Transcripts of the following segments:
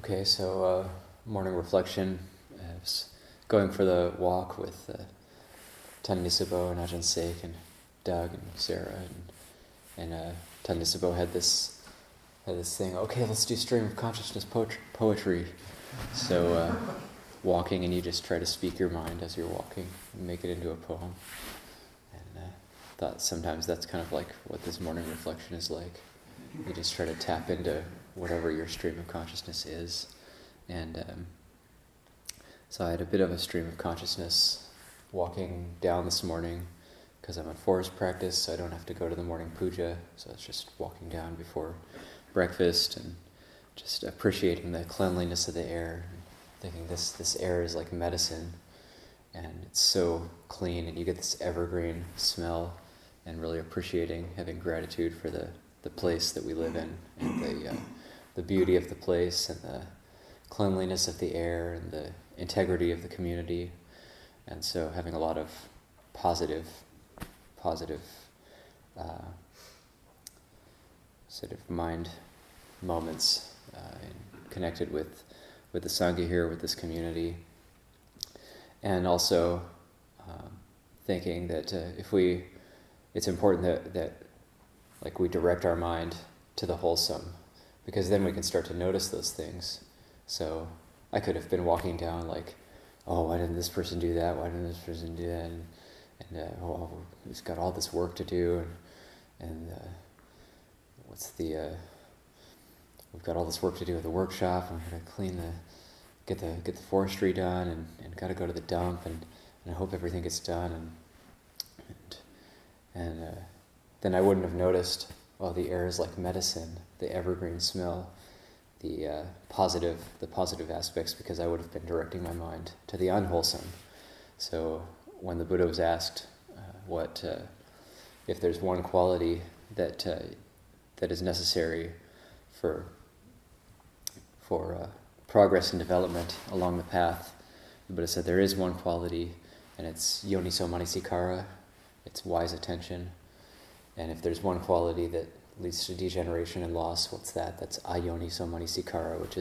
Okay, so morning reflection. I was going for the walk with Ñāṇiko and Ajahn and Doug and Sarah, and Ñāṇiko had this thing. Okay, let's do stream of consciousness poetry. So walking, and you just try to speak your mind as you're walking, and make it into a poem. And thought sometimes that's kind of like what this morning reflection is like. You just try to tap into whatever your stream of consciousness is. And so I had a bit of a stream of consciousness walking down this morning because I'm at forest practice, so I don't have to go to the morning puja. So it's just walking down before breakfast and just appreciating the cleanliness of the air, and thinking this air is like medicine, and it's so clean, and you get this evergreen smell, and really appreciating, having gratitude for the place that we live in, and the beauty of the place, and the cleanliness of the air, and the integrity of the community. And so having a lot of positive sort of mind moments connected with the Sangha here, with this community. And also thinking that it's important that like we direct our mind to the wholesome, because then we can start to notice those things. So I could have been walking down like, oh, why didn't this person do that? Why didn't this person do that? And oh, we've got all this work to do, and we've got all this work to do at the workshop, and we're gonna get the forestry done, and got to go to the dump, and I hope everything gets done, and then I wouldn't have noticed, well, the air is like medicine, the evergreen smell, the positive aspects, because I would have been directing my mind to the unwholesome. So when the Buddha was asked if there's one quality that is necessary for progress and development along the path, the Buddha said there is one quality, and it's yoniso manasikara, it's wise attention. And if there's one quality that leads to degeneration and loss, what's that? That's ayoniso manasikara, which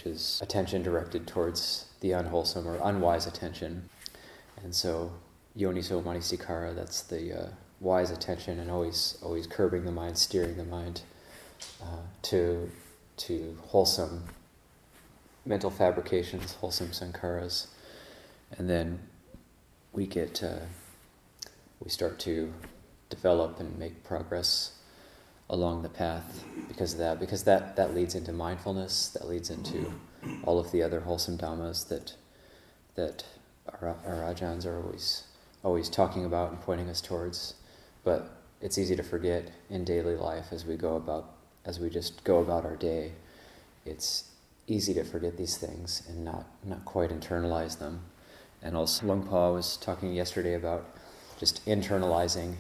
is attention directed towards the unwholesome or unwise attention. And so yoniso manasikara, that's the wise attention, and always curbing the mind, steering the mind to wholesome mental fabrications, wholesome sankharas. And then we start to develop and make progress along the path because that leads into mindfulness, that leads into all of the other wholesome dhammas that our Ajahns are always talking about and pointing us towards. But it's easy to forget in daily life as we just go about our day. It's easy to forget these things and not quite internalize them. And also Luang Por was talking yesterday about just internalizing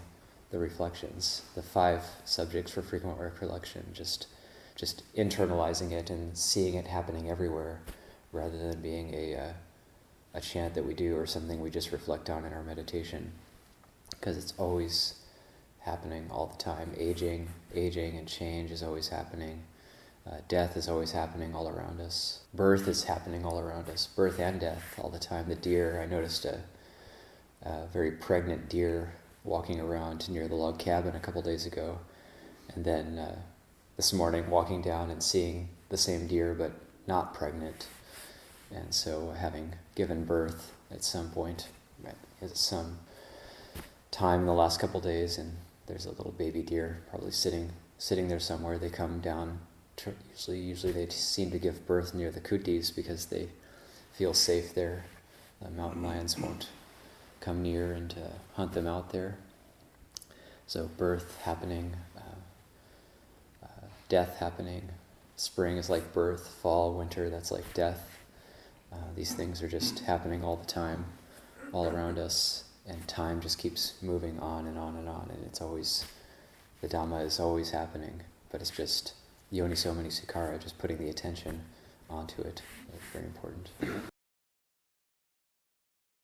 the reflections, the 5 subjects for frequent recollection, just internalizing it and seeing it happening everywhere, rather than being a chant that we do or something we just reflect on in our meditation, because it's always happening all the time. Aging and change is always happening. Death is always happening all around us. Birth is happening all around us. Birth and death all the time. The deer, I noticed a very pregnant deer walking around near the log cabin a couple days ago, and then this morning walking down and seeing the same deer but not pregnant. And so having given birth at some point, right, at some time in the last couple days, and there's a little baby deer probably sitting there somewhere. They come down, usually they seem to give birth near the kutis because they feel safe there. Mountain lions won't come near and hunt them out there. So birth happening, death happening. Spring is like birth, fall, winter, that's like death. These things are just happening all the time, all around us, and time just keeps moving on and on and on, and it's always, the Dhamma is always happening, but it's just yoniso manasikara, just putting the attention onto it. It's very important.